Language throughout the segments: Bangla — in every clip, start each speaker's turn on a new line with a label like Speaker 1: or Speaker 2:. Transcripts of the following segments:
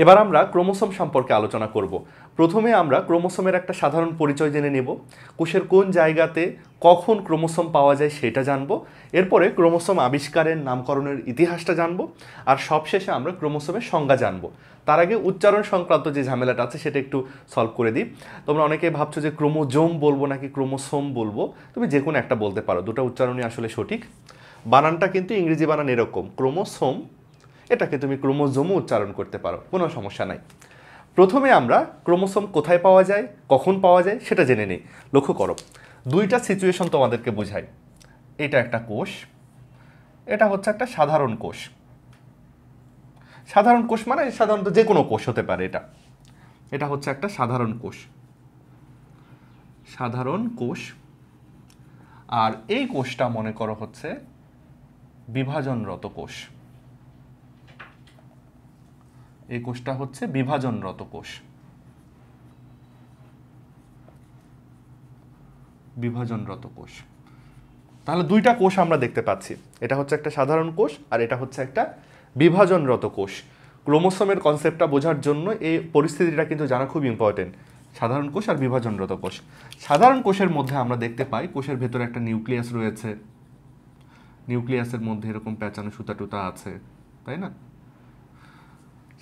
Speaker 1: এবার আমরা ক্রোমোসোম সম্পর্কে আলোচনা করব। প্রথমে আমরা ক্রোমোসোমের একটা সাধারণ পরিচয় জেনে নেব, কোষের কোন জায়গাতে কখন ক্রোমোসোম পাওয়া যায় সেটা জানবো, এরপরে ক্রোমোসোম আবিষ্কারের নামকরণের ইতিহাসটা জানবো, আর সবশেষে আমরা ক্রোমোসোমের সংজ্ঞা জানবো। তার আগে উচ্চারণ সংক্রান্ত যে ঝামেলাটা আছে সেটা একটু সলভ করে দিই। তোমরা অনেকেই ভাবছো যে ক্রোমোজোম বলবো নাকি ক্রোমোসোম বলবো, তুমি যে কোনো একটা বলতে পারো, দুটো উচ্চারণই আসলে সঠিক। বানানটা কিন্তু ইংরেজি বানান এরকম, ক্রোমোসোম, এটাকে তুমি ক্রোমোজোমও উচ্চারণ করতে পারো, কোনো সমস্যা নাই। প্রথমে আমরা ক্রোমোসোম কোথায় পাওয়া যায়, কখন পাওয়া যায় সেটা জেনে নিই। লক্ষ্য করো, দুইটা সিচুয়েশন তোমাদেরকে বোঝাই। এটা একটা কোষ, এটা হচ্ছে একটা সাধারণ কোষ। সাধারণ কোষ মানে সাধারণত যে কোনো কোষ হতে পারে। এটা হচ্ছে একটা সাধারণ কোষ, সাধারণ কোষ। আর এই কোষটা মনে করো হচ্ছে বিভাজনরত কোষ। এই কোষটা হচ্ছে বিভাজনরত কোষ। বিভাজনরত কোষ। তাহলে দুইটা কোষ আমরা দেখতে পাচ্ছি, এটা হচ্ছে একটা সাধারণ কোষ আর এটা হচ্ছে একটা বিভাজনরত কোষ। ক্রোমোসোমের কনসেপ্টটা বোঝার জন্য এই পরিস্থিতিটা কিন্তু জানা খুব ইম্পর্টেন্ট, সাধারণ কোষ আর বিভাজনরত কোষ। সাধারণ কোষের মধ্যে আমরা দেখতে পাই কোষের ভেতরে একটা নিউক্লিয়াস রয়েছে, নিউক্লিয়াসের মধ্যে এরকম প্যাঁচানো সুতা টুতা আছে, তাই না?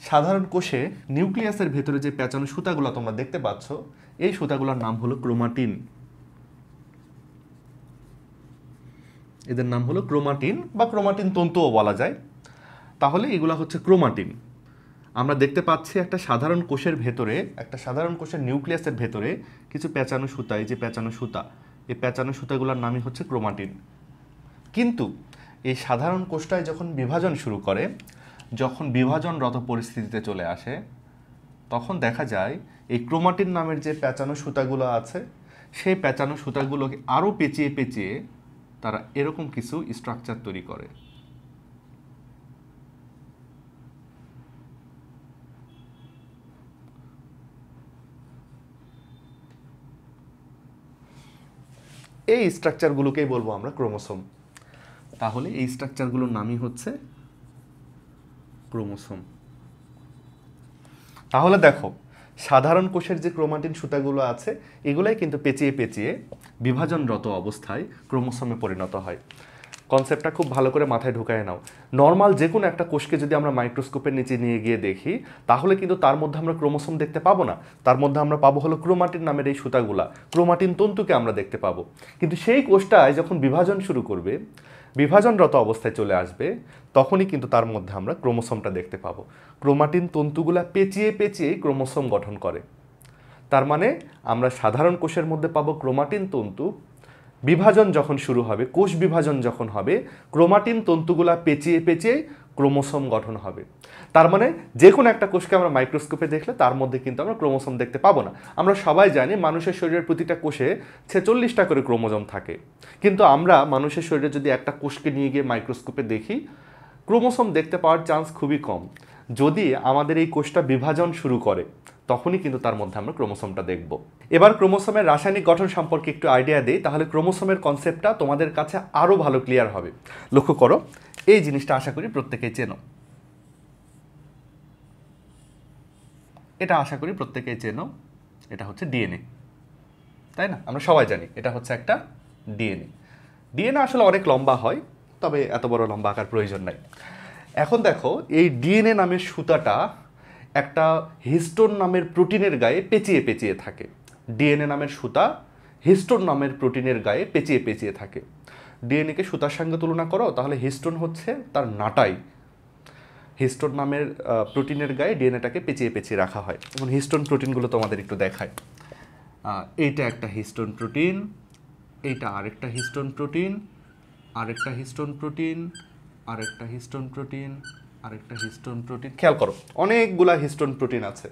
Speaker 1: সাধারণ কোষে নিউক্লিয়াসের ভেতরে যে প্যাঁচানো সুতাগুলো তোমরা দেখতে পাচ্ছ, এই সুতাগুলোর নাম হলো ক্রোমাটিন। এদের নাম হলো ক্রোমাটিন বা ক্রোমাটিন তন্তুও বলা যায়। তাহলে এগুলো হচ্ছে ক্রোমাটিন। আমরা দেখতে পাচ্ছি একটা সাধারণ কোষের ভেতরে, একটা সাধারণ কোষের নিউক্লিয়াসের ভেতরে কিছু প্যাঁচানো সুতা, এই যে প্যাঁচানো সুতা, এই প্যাঁচানো সুতাগুলোর নামই হচ্ছে ক্রোমাটিন। কিন্তু এই সাধারণ কোষটায় যখন বিভাজন শুরু করে, যখন বিভাজনরত পরিস্থিতিতে চলে আসে, তখন দেখা যায় এই ক্রোমাটিন নামের যে প্যাঁচানো সুতাগুলো আছে, সেই প্যাঁচানো সুতাগুলোকে আরও পেঁচিয়ে পেঁচিয়ে তারা এরকম কিছু স্ট্রাকচার তৈরি করে। এই স্ট্রাকচারগুলোকেই বলবো আমরা ক্রোমোসোম। তাহলে এই স্ট্রাকচারগুলোর নামই হচ্ছে ক্রোমোসোম। তাহলে দেখো, সাধারণ কোষের যে ক্রোমাটিন সুতাগুলো আছে, এগুলাই কিন্তু পেঁচিয়ে পেঁচিয়ে বিভাজনরত অবস্থায় ক্রোমোসোমে পরিণত হয়। কনসেপ্টটা খুব ভালো করে মাথায় ঢুকায় নাও। নর্মাল যে কোনো একটা কোষকে যদি আমরা মাইক্রোস্কোপের নিচে নিয়ে গিয়ে দেখি, তাহলে কিন্তু তার মধ্যে আমরা ক্রোমোসোম দেখতে পাবো না। তার মধ্যে আমরা পাবো হলো ক্রোমাটিন নামের এই সুতাগুলা, ক্রোমাটিন তন্তুকে আমরা দেখতে পাবো। কিন্তু সেই কোষটায় যখন বিভাজন শুরু করবে, বিভাজনরত অবস্থায় চলে আসবে, তখনই কিন্তু তার মধ্যে আমরা ক্রোমোসোমটা দেখতে পাবো। ক্রোমাটিন তন্তুগুলা পেঁচিয়ে পেঁচিয়ে ক্রোমোসোম গঠন করে। তার মানে আমরা সাধারণ কোষের মধ্যে পাবো ক্রোমাটিন তন্তু, বিভাজন যখন শুরু হবে, কোষ বিভাজন যখন হবে, ক্রোমাটিন তন্তুগুলা পেঁচিয়ে পেঁচিয়ে ক্রোমোসোম গঠন হবে। তার মানে যে কোনো একটা কোষকে আমরা মাইক্রোস্কোপে দেখলে তার মধ্যে কিন্তু আমরা ক্রোমোসোম দেখতে পাবো না। আমরা সবাই জানি মানুষের শরীরের প্রতিটা কোষে 46টা করে ক্রোমোজোম থাকে, কিন্তু আমরা মানুষের শরীরে যদি একটা কোষকে নিয়ে গিয়ে মাইক্রোস্কোপে দেখি, ক্রোমোসোম দেখতে পাওয়ার চান্স খুবই কম। যদি আমাদের এই কোষটা বিভাজন শুরু করে, তখনই কিন্তু তার মধ্যে আমরা ক্রোমোসোমটা দেখব। এবার ক্রোমোসোমের রাসায়নিক গঠন সম্পর্কে একটু আইডিয়া দেই, তাহলে ক্রোমোসোমের কনসেপ্টটা তোমাদের কাছে আরও ভালো ক্লিয়ার হবে। লক্ষ্য করো, এই জিনিসটা আশা করি প্রত্যেকেই চেনো। এটা আশা করি প্রত্যেকেই চেনো, এটা হচ্ছে ডিএনএ, তাই না? আমরা সবাই জানি এটা হচ্ছে একটা ডিএনএ। ডিএনএ আসলে অনেক লম্বা হয়, তবে এত বড় লম্বা আকার প্রয়োজন নাই। এখন দেখো, এই ডিএনএ নামের সুতাটা একটা হিস্টোন নামের প্রোটিনের গায়ে পেঁচিয়ে পেঁচিয়ে থাকে। ডিএনএ নামের সুতা হিস্টোন নামের প্রোটিনের গায়ে পেঁচিয়ে পেঁচিয়ে থাকে। ডিএনএকে সুতার সঙ্গে তুলনা করো, তাহলে হিস্টোন হচ্ছে তার নাটাই। হিস্টোন নামের প্রোটিনের গায়ে ডিএনএটাকে পেঁচিয়ে পেঁচিয়ে রাখা হয়। এবং হিস্টোন প্রোটিনগুলো তোমাদের একটু দেখায়। এইটা একটা হিস্টোন প্রোটিন, এইটা আরেকটা হিস্টোন প্রোটিন, আরেকটা হিস্টোন প্রোটিন, আরেকটা হিস্টোন প্রোটিন, আরেকটা হিস্টোন প্রোটিন। খেয়াল করো, অনেকগুলা হিস্টোন প্রোটিন আছে।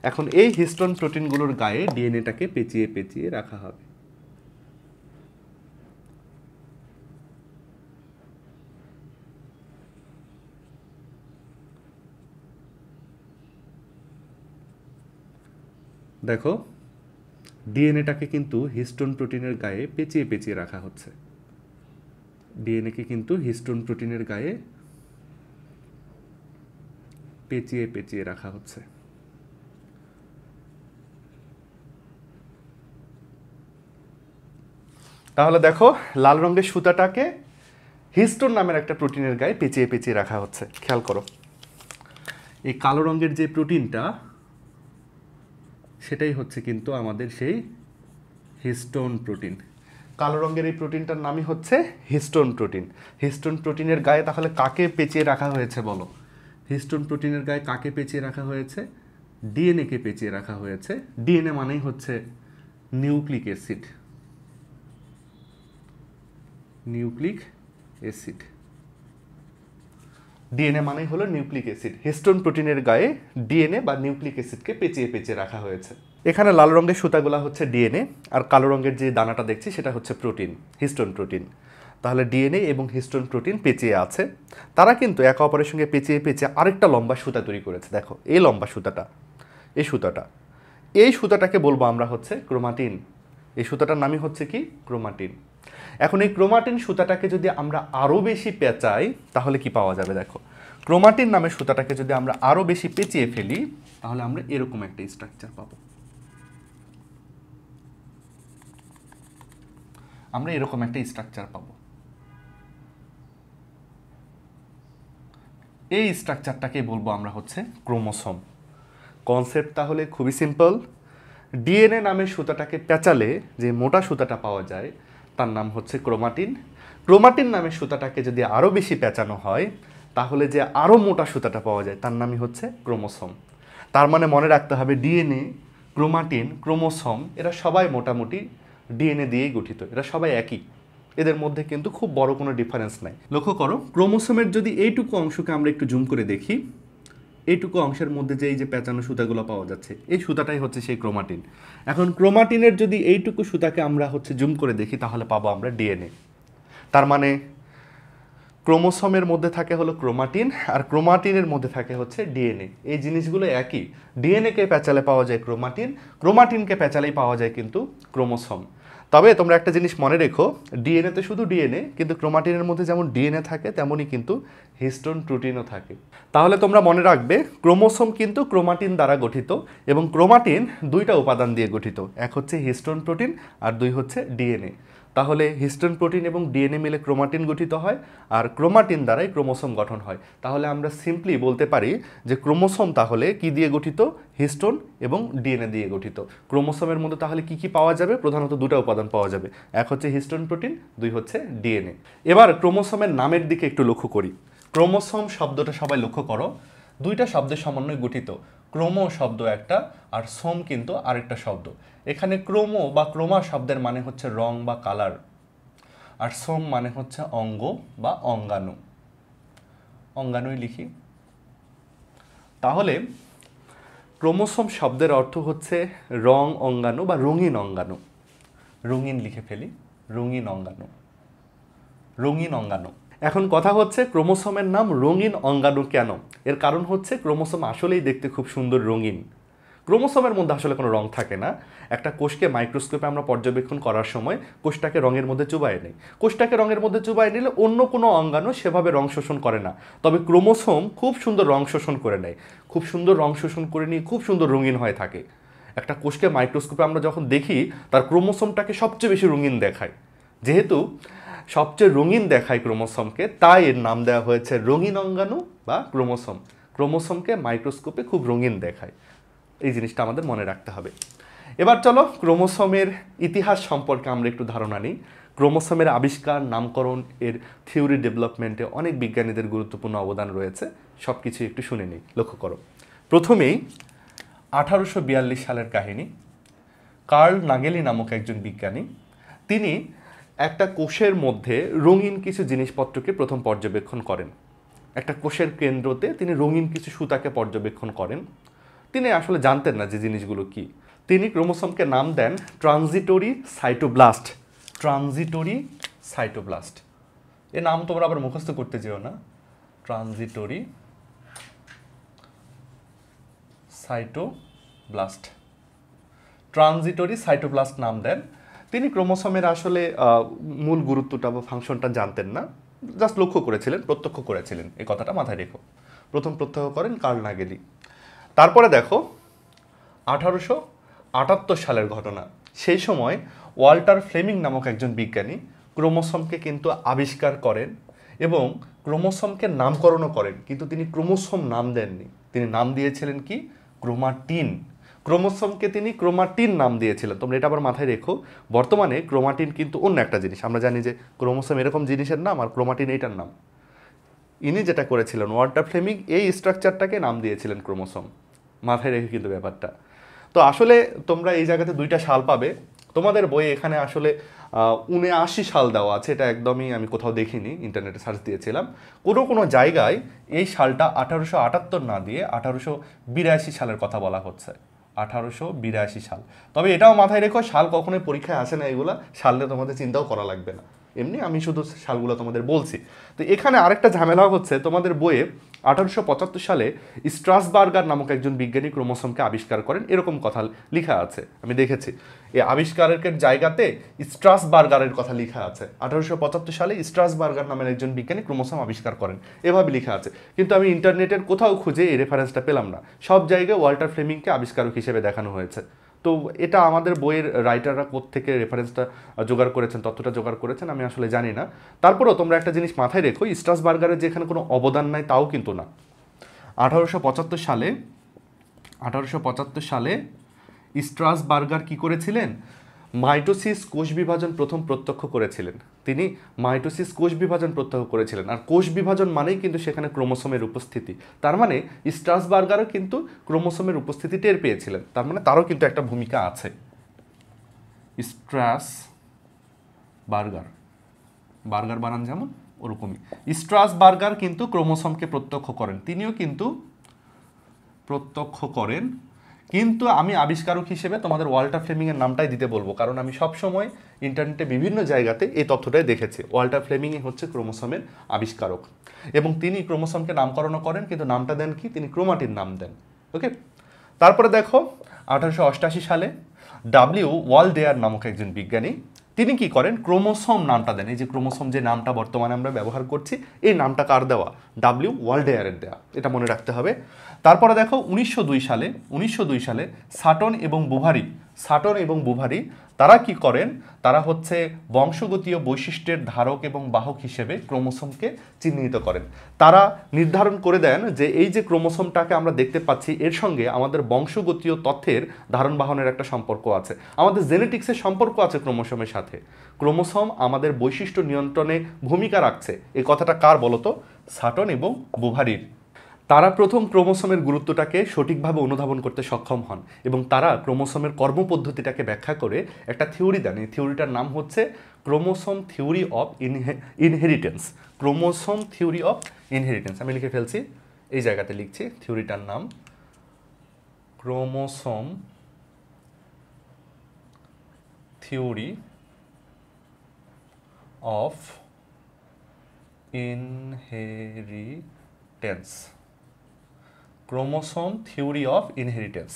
Speaker 1: এখন এই হিস্টোন প্রোটিনগুলোর গায়ে ডিএনএটাকে পেঁচিয়ে পেঁচিয়ে রাখা হবে। দেখো, ডিএনএটাকে কিন্তু হিস্টোন প্রোটিনের গায়ে পেঁচিয়ে পেঁচিয়ে রাখা হচ্ছে। ডিএনএকে কিন্তু হিস্টোন প্রোটিনের গায়ে পেঁচিয়ে পেঁচিয়ে রাখা হচ্ছে। তাহলে দেখো লাল রঙের সুতাটাকে হিস্টোন নামের একটা প্রোটিনের গায়ে পেঁচিয়ে পেঁচিয়ে রাখা হচ্ছে। খেয়াল করো, এই কালো রঙের যে প্রোটিনটা সেটাই হচ্ছে কিন্তু আমাদের সেই হিস্টোন প্রোটিন। কালো রঙের এই প্রোটিনটার নামই হচ্ছে হিস্টোন প্রোটিন। হিস্টোন প্রোটিনের গায়ে তাহলে কাকে পেঁচিয়ে রাখা হয়েছে বলো? হিস্টোন প্রোটিনের গায়ে কাকে পেঁচিয়ে রাখা হয়েছে? ডিএনএকে পেঁচিয়ে রাখা হয়েছে। ডিএনএ মানেই হচ্ছে nucleic acid. Nucleic acid, DNA মানেই হলো নিউক্লিক অ্যাসিড। হিস্টোন প্রোটিনের গায়ে ডিএনএ বা নিউক্লিক অ্যাসিডকে পেঁচিয়ে পেঁচিয়ে রাখা হয়েছে। এখানে লাল রঙের সুতাগুলা হচ্ছে ডিএনএ, আর কালো রঙের যে দানাটা দেখছি সেটা হচ্ছে প্রোটিন, হিস্টোন প্রোটিন। তাহলে ডিএনএ এবং হিস্টোন প্রোটিন পেঁচিয়ে আছে। তারা কিন্তু একে অপরের সঙ্গে পেঁচিয়ে পেঁচিয়ে আরেকটা লম্বা সুতা তৈরি করেছে। দেখো এই লম্বা সুতাটা, এই সুতাটাকে বলবো আমরা হচ্ছে ক্রোমাটিন। এই সুতাটার নামই হচ্ছে কি? ক্রোমাটিন। এখন এই ক্রোমাটিন সুতাটাকে যদি আমরা আরও বেশি পেঁচাই তাহলে কি পাওয়া যাবে? দেখো ক্রোমাটিন নামের সুতাটাকে যদি আমরা আরও বেশি পেঁচিয়ে ফেলি তাহলে আমরা এরকম একটা স্ট্রাকচার পাবো। আমরা এরকম একটা স্ট্রাকচার পাবো। এই স্ট্রাকচারটাকে বলবো আমরা হচ্ছে ক্রোমোসোম। কনসেপ্ট তাহলে খুবই সিম্পল। ডিএনএ নামের সুতাটাকে পেঁচালে যে মোটা সুতাটা পাওয়া যায় তার নাম হচ্ছে ক্রোমাটিন। ক্রোমাটিন নামের সুতাটাকে যদি আরও বেশি পেঁচানো হয় তাহলে যে আরও মোটা সুতাটা পাওয়া যায় তার নামই হচ্ছে ক্রোমোসোম। তার মানে মনে রাখতে হবে ডিএনএ, ক্রোমাটিন, ক্রোমোসোম এরা সবাই মোটামুটি ডিএনএ দিয়েই গঠিত। এরা সবাই একই, এদের মধ্যে কিন্তু খুব বড় কোনো ডিফারেন্স নাই। লক্ষ্য করো ক্রোমোসোমের যদি এইটুকু অংশকে আমরা একটু জুম করে দেখি, এইটুকু অংশের মধ্যে যে এই যে পেঁচানো সুতাগুলো পাওয়া যাচ্ছে এই সুতাটাই হচ্ছে সেই ক্রোমাটিন। এখন ক্রোমাটিনের যদি এইটুকু সুতাকে আমরা হচ্ছে জুম করে দেখি তাহলে পাবো আমরা ডিএনএ। তার মানে ক্রোমোসোমের মধ্যে থাকে হলো ক্রোমাটিন আর ক্রোমাটিনের মধ্যে থাকে হচ্ছে ডিএনএ। এই জিনিসগুলো একই। ডিএনএকে পেঁচালে পাওয়া যায় ক্রোমাটিন, ক্রোমাটিনকে পেঁচালেই পাওয়া যায় কিন্তু ক্রোমোসোম। তবে তোমরা একটা জিনিস মনে রেখো, ডিএনএতে শুধু ডিএনএ, কিন্তু ক্রোমাটিনের মধ্যে যেমন ডিএনএ থাকে তেমনই কিন্তু হিস্টোন প্রোটিনও থাকে। তাহলে তোমরা মনে রাখবে ক্রোমোসোম কিন্তু ক্রোমাটিন দ্বারা গঠিত এবং ক্রোমাটিন দুইটা উপাদান দিয়ে গঠিত, এক হচ্ছে হিস্টোন প্রোটিন আর দুই হচ্ছে ডিএনএ। তাহলে হিস্টোন প্রোটিন এবং ডিএনএ মিলে ক্রোমাটিন গঠিত হয় আর ক্রোমাটিন দ্বারাই ক্রোমোসোম গঠন হয়। তাহলে আমরা সিম্পলি বলতে পারি যে ক্রোমোসোম তাহলে কি দিয়ে গঠিত? হিস্টোন এবং ডিএনএ দিয়ে গঠিত। ক্রোমোসোমের মধ্যে তাহলে কি কি পাওয়া যাবে? প্রধানত দুটো উপাদান পাওয়া যাবে, এক হচ্ছে হিস্টোন প্রোটিন, দুই হচ্ছে ডিএনএ। এবার ক্রোমোসোমের নামের দিকে একটু লক্ষ্য করি। ক্রোমোসোম শব্দটা সবাই লক্ষ্য করো, দুইটা শব্দের সমন্বয়ে গঠিত। ক্রোমো শব্দ একটা আর সোম কিন্তু আরেকটা শব্দ। এখানে ক্রোমো বা ক্রোমা শব্দের মানে হচ্ছে রং বা কালার, আর সোম মানে হচ্ছে অঙ্গ বা অঙ্গাণু। অঙ্গাণুই লিখি। তাহলে ক্রোমোসোম শব্দের অর্থ হচ্ছে রং অঙ্গাণু বা রঙিন অঙ্গাণু। রঙিন লিখে ফেলি, রঙিন অঙ্গাণু, রঙিন অঙ্গাণু। এখন কথা হচ্ছে ক্রোমোসোমের নাম রঙিন অঙ্গাণু কেন? এর কারণ হচ্ছে ক্রোমোসোম আসলেই দেখতে খুব সুন্দর রঙিন। ক্রোমোসোমের মধ্যে আসলে কোনো রং থাকে না। একটা কোষকে মাইক্রোস্কোপে আমরা পর্যবেক্ষণ করার সময় কোষটাকে রঙের মধ্যে চুবাই নেই। কোষটাকে রঙের মধ্যে চুবাই নিলে অন্য কোনো অঙ্গাণু সেভাবে রং শোষণ করে না, তবে ক্রোমোসোম খুব সুন্দর রং শোষণ করে নেয়। খুব সুন্দর রং শোষণ করে নিয়ে খুব সুন্দর রঙিন হয়ে থাকে। একটা কোষকে মাইক্রোস্কোপে আমরা যখন দেখি তার ক্রোমোসোমটাকে সবচেয়ে বেশি রঙিন দেখায়। যেহেতু সবচেয়ে রঙিন দেখায় ক্রোমোসোমকে, তাই এর নাম দেওয়া হয়েছে রঙিন অঙ্গাণু বা ক্রোমোসোম। ক্রোমোসোমকে মাইক্রোস্কোপে খুব রঙিন দেখায়, এই জিনিসটা আমাদের মনে রাখতে হবে। এবার চলো ক্রোমোসোমের ইতিহাস সম্পর্কে আমরা একটু ধারণা নিই। ক্রোমোসোমের আবিষ্কার, নামকরণ, এর থিওরি ডেভেলপমেন্টে অনেক বিজ্ঞানীদের গুরুত্বপূর্ণ অবদান রয়েছে। সব কিছু একটু শুনে নিই, লক্ষ্য করো। প্রথমেই 1842 সালের কাহিনী। কার্ল নাগেলি নামক একজন বিজ্ঞানী, তিনি একটা কোষের মধ্যে রঙিন কিছু জিনিসপত্রকে প্রথম পর্যবেক্ষণ করেন। একটা কোষের কেন্দ্রতে তিনি রঙিন কিছু সুতাকে পর্যবেক্ষণ করেন। তিনি আসলে জানতেন না যে জিনিসগুলো কি। তিনি ক্রোমোসোমকে নাম দেন ট্রানজিটরি সাইটোব্লাস্ট। ট্রানজিটরি সাইটোব্লাস্ট, এ নাম তোমরা আবার মুখস্থ করতে যেও না। ট্রানজিটরি সাইটোব্লাস্ট, ট্রানজিটরি সাইটোব্লাস্ট নাম দেন তিনি। ক্রোমোসোমের আসলে মূল গুরুত্বটা বা ফাংশনটা জানতেন না, জাস্ট লক্ষ্য করেছিলেন, প্রত্যক্ষ করেছিলেন, এই কথাটা মাথায় রেখো। প্রথম প্রত্যক্ষ করেন কার্ল নাগেলি। তারপরে দেখো 1878 সালের ঘটনা। সেই সময় ওয়াল্টার ফ্লেমিং নামক একজন বিজ্ঞানী ক্রোমোসোমকে কিন্তু আবিষ্কার করেন এবং ক্রোমোসোমকে নামকরণও করেন, কিন্তু তিনি ক্রোমোসোম নাম দেননি, তিনি নাম দিয়েছিলেন কি ক্রোমাটিন। ক্রোমোসোমকে তিনি ক্রোমাটিন নাম দিয়েছিলেন। তোমরা এটা আবার মাথায় রেখো, বর্তমানে ক্রোমাটিন কিন্তু অন্য একটা জিনিস। আমরা জানি যে ক্রোমোসোম এরকম জিনিসের নাম আর ক্রোমাটিন এইটার নাম। ইনি যেটা করেছিলেন ওয়াল্টার ফ্লেমিং এই স্ট্রাকচারটাকে নাম দিয়েছিলেন ক্রোমোসোম। মাথায় রেখে কিন্তু ব্যাপারটা। তো আসলে তোমরা এই জায়গাতে দুইটা সাল পাবে তোমাদের বইয়ে। এখানে আসলে 79 সাল দেওয়া আছে, এটা একদমই আমি কোথাও দেখিনি, ইন্টারনেটে সার্চ দিয়েছিলাম। কোনো জায়গায় এই সালটা 1878 না দিয়ে 1882 সালের কথা বলা হচ্ছে, 1882 সাল। তবে এটাও মাথায় রেখো, সাল কখনোই পরীক্ষায় আসে না, এগুলা সালে তোমাদের চিন্তাও করা লাগবে না, এমনি আমি শুধু সালগুলো তোমাদের বলছি। তো এখানে আরেকটা ঝামেলা হচ্ছে, তোমাদের বইয়ে 1875 সালে স্ট্রাসবার্গার নামক একজন বিজ্ঞানী ক্রোমোসোমকে আবিষ্কার করেন এরকম কথা লেখা আছে, আমি দেখেছি। এই আবিষ্কারের জায়গাতে স্ট্রাসবার্গারের কথা লেখা আছে। 1875 সালে স্ট্রাসবার্গার নামের একজন বিজ্ঞানী ক্রোমোসোম আবিষ্কার করেন এভাবে লেখা আছে, কিন্তু আমি ইন্টারনেটের কোথাও খুঁজে এই রেফারেন্সটা পেলাম না। সব জায়গায় ওয়াল্টার ফ্লেমিংকে আবিষ্কারক হিসেবে দেখানো হয়েছে। তো এটা আমাদের বইয়ের রাইটাররা কোত্থেকে রেফারেন্সটা জোগাড় করেছেন, তথ্যটা জোগাড় করেছেন, আমি আসলে জানি না। তারপরেও তোমরা একটা জিনিস মাথায় রেখো, স্ট্রাসবার্গারের যে এখানে কোনো অবদান নাই তাও কিন্তু না। 1875 সালে স্ট্রাসবার্গার কি করেছিলেন, মাইটোসিস কোষ বিভাজন প্রথম প্রত্যক্ষ করেছিলেন। তিনি মাইটোসিস কোষ বিভাজন প্রত্যক্ষ করেছিলেন, আর কোষ বিভাজন মানেই কিন্তু সেখানে ক্রোমোসোমের উপস্থিতি। তার মানে স্ট্রাসবার্গারও কিন্তু ক্রোমোসোমের উপস্থিতি টের পেয়েছিলেন, তার মানে তারও কিন্তু একটা ভূমিকা আছে। স্ট্রাসবার্গার, বার্গার বানান যেমন ওরকমই, স্ট্রাসবার্গার কিন্তু ক্রোমোসোমকে প্রত্যক্ষ করেন, তিনিও কিন্তু প্রত্যক্ষ করেন। কিন্তু আমি আবিষ্কারক হিসেবে তোমাদের ওয়াল্টার ফ্লেমিংয়ের নামটাই দিতে বলবো, কারণ আমি সবসময় ইন্টারনেটে বিভিন্ন জায়গাতে এই তথ্যটাই দেখেছি, ওয়াল্টার ফ্লেমিংই হচ্ছে ক্রোমোসোমের আবিষ্কারক। এবং তিনি ক্রোমোসোমকে নামকরণও করেন, কিন্তু নামটা দেন কি, তিনি ক্রোমাটিন নাম দেন। ওকে, তারপরে দেখো 1888 সালে ওয়ালডেয়ার নামক একজন বিজ্ঞানী তিনি কি করেন, ক্রোমোসোম নামটা দেন। এই যে ক্রোমোসোম যে নামটা বর্তমানে আমরা ব্যবহার করছি, এই নামটা কার দেওয়া, ওয়ালডেয়ারের দেওয়া, এটা মনে রাখতে হবে। তারপরে দেখো 1902 সালে সাটন এবং বুভারি তারা কি করেন, তারা হচ্ছে বংশগতীয় বৈশিষ্ট্যের ধারক এবং বাহক হিসেবে ক্রোমোসোমকে চিহ্নিত করেন। তারা নির্ধারণ করে দেন যে এই যে ক্রোমোসোমটাকে আমরা দেখতে পাচ্ছি, এর সঙ্গে আমাদের বংশগতীয় তথ্যের ধারণ বাহনের একটা সম্পর্ক আছে, আমাদের জেনেটিক্সের সম্পর্ক আছে ক্রোমোসোমের সাথে। ক্রোমোসোম আমাদের বৈশিষ্ট্য নিয়ন্ত্রণে ভূমিকা রাখছে, এই কথাটা কার বলতো, সাটন এবং বুভারির। তারা প্রথম ক্রোমোসোমের গুরুত্বটাকে সঠিকভাবে অনুধাবন করতে সক্ষম হন এবং তারা ক্রোমোসোমের কর্মপদ্ধতিটাকে ব্যাখ্যা করে একটা থিওরি দেন। এই থিওরিটার নাম হচ্ছে chromosome theory of inheritance. Chromosome theory of inheritance, আমি লিখে ফেলছি, এই জায়গাতে লিখছি, থিওরিটার নাম chromosome theory of inheritance. Chromosome theory of inheritance.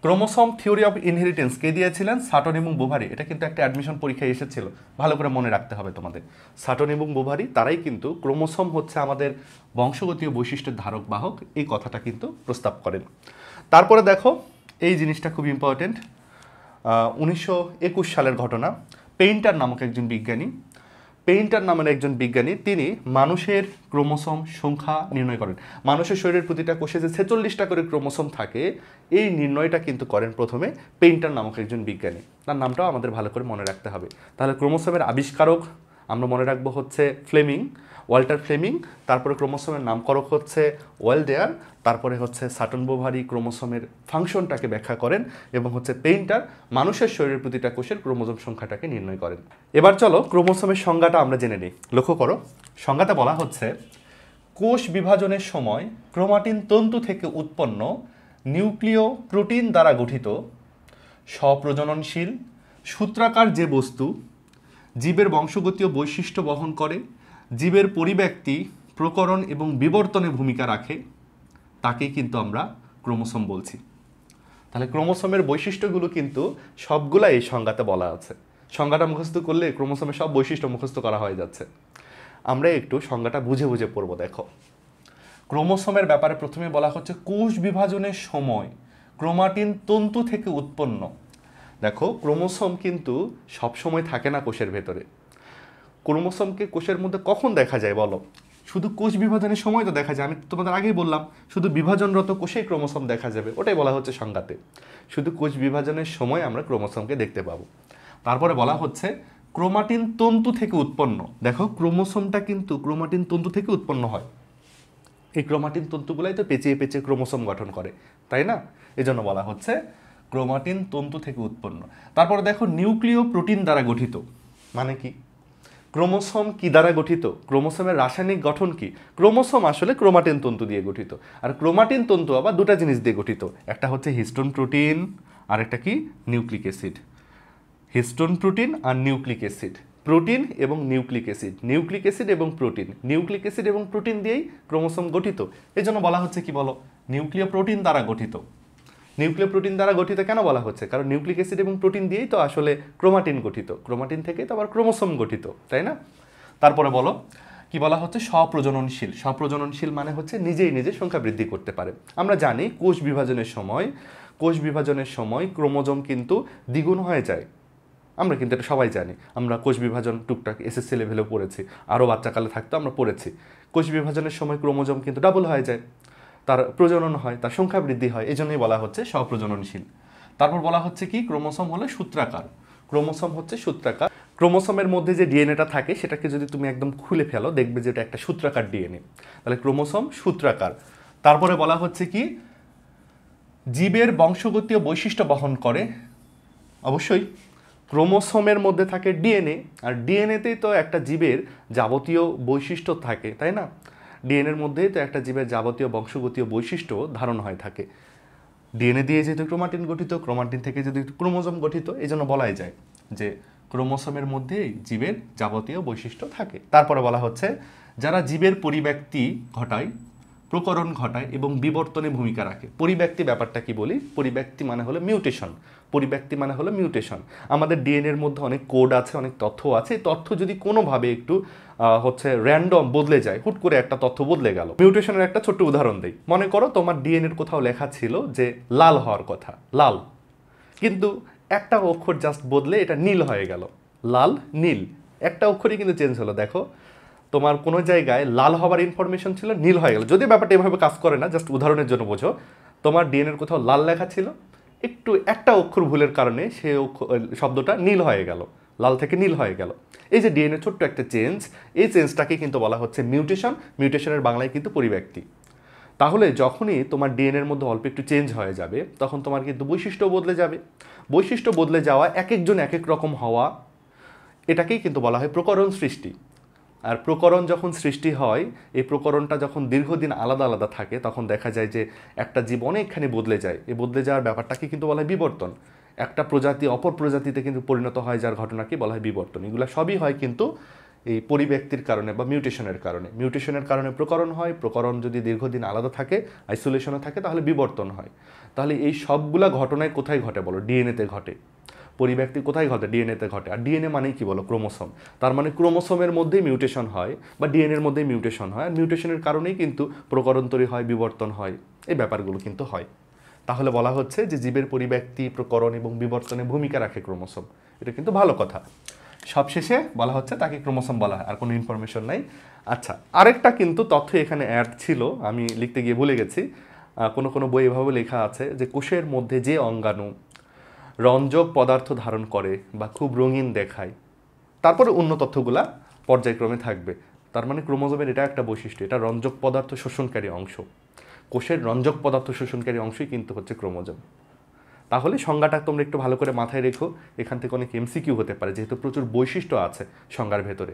Speaker 1: Chromosome theory of inheritance কে দিয়েছিলেন, সাটন এবং বুভারি। এটা কিন্তু একটা অ্যাডমিশন পরীক্ষায় এসেছিল, ভালো করে মনে রাখতে হবে তোমাদের। সাটন এবং বুভারি তারাই কিন্তু ক্রোমোসোম হচ্ছে আমাদের বংশগতীয় বৈশিষ্ট্যের ধারক বাহক, এই কথাটা কিন্তু প্রস্তাব করেন। তারপরে দেখো এই জিনিসটা খুব ইম্পর্টেন্ট, 1921 সালের ঘটনা। পেইন্টার নামক একজন বিজ্ঞানী তিনি মানুষের ক্রোমোসোম সংখ্যা নির্ণয় করেন। মানুষের শরীরের প্রতিটা কোষে যে 46টা করে ক্রোমোসোম থাকে, এই নির্ণয়টা কিন্তু করেন প্রথমে পেইন্টার নামক একজন বিজ্ঞানী। তার নামটাও আমাদের ভালো করে মনে রাখতে হবে। তাহলে ক্রোমোসোমের আবিষ্কারক আমরা মনে রাখবো হচ্ছে ওয়াল্টার ফ্লেমিং, তারপরে ক্রোমোসোমের নামকরক হচ্ছে ওয়ালডেয়ার, তারপরে হচ্ছে সাটন বুভারি ক্রোমোসোমের ফাংশনটাকে ব্যাখ্যা করেন, এবং হচ্ছে পেইন্টার মানুষের শরীরের প্রতিটা কোষের ক্রোমোসোম সংখ্যাটাকে নির্ণয় করেন। এবার চলো ক্রোমোসোমের সংজ্ঞাটা আমরা জেনে নিই। লক্ষ্য করো, সংজ্ঞাটা বলা হচ্ছে কোষ বিভাজনের সময় ক্রোমাটিন তন্তু থেকে উৎপন্ন নিউক্লিয় প্রোটিন দ্বারা গঠিত স্বপ্রজননশীল সূত্রাকার যে বস্তু জীবের বংশগতীয় বৈশিষ্ট্য বহন করে, জীবের পরিব্যক্তি, প্রকরণ এবং বিবর্তনে ভূমিকা রাখে, তাকেই কিন্তু আমরা ক্রোমোসোম বলছি। তাহলে ক্রোমোসোমের বৈশিষ্ট্যগুলো কিন্তু সবগুলা এই সংজ্ঞাতে বলা আছে। সংজ্ঞাটা মুখস্থ করলে ক্রোমোসোমের সব বৈশিষ্ট্য মুখস্থ করা হয়ে যাচ্ছে। আমরা একটু সংজ্ঞাটা বুঝে বুঝে পড়বো। দেখো, ক্রোমোসোমের ব্যাপারে প্রথমে বলা হচ্ছে কোষ বিভাজনের সময় ক্রোমাটিন তন্তু থেকে উৎপন্ন। দেখো ক্রোমোসোম কিন্তু সবসময় থাকে না কোষের ভেতরে। ক্রোমোসোমকে কোষের মধ্যে কখন দেখা যায় বলো? শুধু কোষ বিভাজনের সময় তো দেখা যায়। আমি তোমাদের আগেই বললাম শুধু বিভাজনরত কোষেই ক্রোমোসোম দেখা যাবে, ওটাই বলা হচ্ছে সংজ্ঞাতে। শুধু কোষ বিভাজনের সময় আমরা ক্রোমোসোমকে দেখতে পাবো। তারপরে বলা হচ্ছে ক্রোমাটিন তন্তু থেকে উৎপন্ন। দেখো ক্রোমোসোমটা কিন্তু ক্রোমাটিন তন্তু থেকে উৎপন্ন হয়। এই ক্রোমাটিন তন্তুগুলাই তো পেঁচিয়ে পেঁচিয়ে ক্রোমোসোম গঠন করে, তাই না? এজন্য বলা হচ্ছে ক্রোমাটিন তন্তু থেকে উৎপন্ন। তারপরে দেখো নিউক্লিয় প্রোটিন দ্বারা গঠিত। মানে কি? ক্রোমোসোম কি দ্বারা গঠিত? ক্রোমোসোমের রাসায়নিক গঠন কি? ক্রোমোসোম আসলে ক্রোমাটিন তন্তু দিয়ে গঠিত। আর ক্রোমাটিন তন্তু আবার দুটা জিনিস দিয়ে গঠিত, একটা হচ্ছে হিস্টোন প্রোটিন আর একটা কি নিউক্লিক অ্যাসিড। হিস্টোন প্রোটিন আর নিউক্লিক অ্যাসিড, প্রোটিন এবং নিউক্লিক অ্যাসিড, নিউক্লিক অ্যাসিড এবং প্রোটিন, নিউক্লিক অ্যাসিড এবং প্রোটিন দিয়েই ক্রোমোসোম গঠিত। এই জন্য বলা হচ্ছে কি বলো? নিউক্লিয় প্রোটিন দ্বারা গঠিত। নিউক্লিয় প্রোটিন দ্বারা গঠিত কেন বলা হচ্ছে? কারণ নিউক্লিক অ্যাসিড এবং প্রোটিন দিয়েই তো আসলে ক্রোমাটিন গঠিত, ক্রোমাটিন থেকেই তো আবার ক্রোমোসোম গঠিত, তাই না? তারপরে বলো কি বলা হচ্ছে? স্বপ্রজননশীল। স্বপ্রজননশীল মানে হচ্ছে নিজেই নিজে সংখ্যা বৃদ্ধি করতে পারে। আমরা জানি কোষ বিভাজনের সময় ক্রোমোজোম কিন্তু দ্বিগুণ হয়ে যায়। আমরা কিন্তু এটা সবাই জানি। আমরা কোষ বিভাজন টুকটাক এসএসসি লেভেলেও পড়েছি, আরও বাচ্চাকালে থাকতো আমরা পড়েছি। কোষ বিভাজনের সময় ক্রোমোজোম কিন্তু ডাবল হয়ে যায়, তার প্রজনন হয়, তার সংখ্যা বৃদ্ধি হয়, এই জন্যই বলা হচ্ছে স্বপ্রজননশীল। তারপর বলা হচ্ছে কি? ক্রোমোসোম হলো সূত্রাকার। ক্রোমোসোম হচ্ছে সূত্রাকার। ক্রোমোসোমের মধ্যে যে ডিএনএটা থাকে সেটাকে যদি তুমি একদম খুলে ফেলো দেখবে যে এটা একটা সূত্রাকার ডিএনএ, তাহলে ক্রোমোসোম সূত্রাকার। তারপরে বলা হচ্ছে কি? জীবের বংশগতীয় বৈশিষ্ট্য বহন করে। অবশ্যই ক্রোমোসোমের মধ্যে থাকে ডিএনএ, আর ডিএনএতেই তো একটা জীবের যাবতীয় বৈশিষ্ট্য থাকে, তাই না? ডিএনএর মধ্যেই তো একটা জীবের যাবতীয় বংশগতীয় বৈশিষ্ট্য ধারণ হয়ে থাকে। ডিএনএ দিয়ে যেহেতু ক্রোমাটিন গঠিত, ক্রোমাটিন থেকে যদি ক্রোমোজোম গঠিত, এই জন্য বলাই যায় যে ক্রোমোসোমের মধ্যেই জীবের যাবতীয় বৈশিষ্ট্য থাকে। তারপরে বলা হচ্ছে যারা জীবের পরিব্যক্তি ঘটায়, প্রকরণ ঘটায় এবং বিবর্তনে ভূমিকা রাখে। পরিব্যক্তি ব্যাপারটা কি বলি? পরিব্যক্তি মানে হলো মিউটেশন। পরিব্যক্তি মানে হলো মিউটেশন। আমাদের ডিএনএর মধ্যে অনেক কোড আছে, অনেক তথ্য আছে। এই তথ্য যদি কোনোভাবে একটু র্যান্ডম বদলে যায়, হুট করে একটা তথ্য বদলে গেল। মিউটেশনের একটা ছোট্ট উদাহরণ দেই। মনে করো তোমার ডিএনএর কোথাও লেখা ছিল যে লাল হওয়ার কথা, লাল, কিন্তু একটা অক্ষর জাস্ট বদলে এটা নীল হয়ে গেল। লাল নীল, একটা অক্ষরই কিন্তু চেঞ্জ হলো। দেখো তোমার কোনো জায়গায় লাল হওয়ার ইনফরমেশন ছিল, নীল হয়ে গেল। যদি ব্যাপারটা এভাবে কাজ করে না, জাস্ট উদাহরণের জন্য বোঝো। তোমার ডিএনএর কোথাও লাল লেখা ছিল, একটু একটা অক্ষর ভুলের কারণে সে শব্দটা নীল হয়ে গেল, লাল থেকে নীল হয়ে গেল। এই যে ডিএনএ ছোট্ট একটা চেঞ্জ, এই চেঞ্জটাকে কিন্তু বলা হচ্ছে মিউটেশন। মিউটেশনের বাংলায় কিন্তু পরিব্যক্তি। তাহলে যখনই তোমার ডিএনএর মধ্যে অল্প একটু চেঞ্জ হয়ে যাবে, তখন তোমার কিন্তু বৈশিষ্ট্য বদলে যাবে। বৈশিষ্ট্য বদলে যাওয়া, এক একজন এক এক রকম হওয়া, এটাকেই কিন্তু বলা হয় প্রকরণ সৃষ্টি। আর প্রকরণ যখন সৃষ্টি হয়, এই প্রকরণটা যখন দীর্ঘদিন আলাদা আলাদা থাকে, তখন দেখা যায় যে একটা জীব অনেকখানি বদলে যায়। এই বদলে যাওয়ার ব্যাপারটাকে কিন্তু বলা হয় বিবর্তন। একটা প্রজাতি অপর প্রজাতিতে কিন্তু পরিণত হয়, যার ঘটনাকে বলা হয় বিবর্তন। এগুলো সবই হয় কিন্তু এই পরিব্যক্তির কারণে বা মিউটেশনের কারণে। মিউটেশনের কারণে প্রকরণ হয়, প্রকরণ যদি দীর্ঘদিন আলাদা থাকে, আইসোলেশনে থাকে, তাহলে বিবর্তন হয়। তাহলে এই সবগুলা ঘটনায় কোথায় ঘটে বলো? ডিএনএতে ঘটে। পরিব্যক্তি কোথায় ঘটে? ডিএনএতে ঘটে। আর ডিএনএ মানেই কি বলো? ক্রোমোসোম। তার মানে ক্রোমোসোমের মধ্যেই মিউটেশন হয় বা ডিএনএর মধ্যেই মিউটেশন হয়। আর মিউটেশনের কারণেই কিন্তু প্রকরণ তৈরি হয়, বিবর্তন হয়, এই ব্যাপারগুলো কিন্তু হয়। তাহলে বলা হচ্ছে যে জীবের পরিব্যক্তি, প্রকরণ এবং বিবর্তনে ভূমিকা রাখে ক্রোমোসোম। এটা কিন্তু ভালো কথা। সবশেষে বলা হচ্ছে তাকে ক্রোমোসোম বলা হয়, আর কোনো ইনফরমেশন নাই। আচ্ছা, আরেকটা কিন্তু তথ্য এখানে অ্যাড ছিল, আমি লিখতে গিয়ে ভুলে গেছি। কোনো কোনো বই এভাবে লেখা আছে যে কোষের মধ্যে যে অঙ্গাণু রঞ্জক পদার্থ ধারণ করে বা খুব রঙিন দেখায়, তারপরে অন্য তথ্যগুলা পর্যায়ক্রমে থাকবে। তার মানে ক্রোমোজোমের এটা একটা বৈশিষ্ট্য, এটা রঞ্জক পদার্থ শোষণকারী অংশ। কোষের রঞ্জক পদার্থ শোষণকারী অংশই কিন্তু হচ্ছে ক্রোমোজোম। তাহলে সংজ্ঞাটা তোমরা একটু ভালো করে মাথায় রেখো। এখান থেকে অনেক এমসিকিউ হতে পারে, যেহেতু প্রচুর বৈশিষ্ট্য আছে সংজ্ঞার ভেতরে।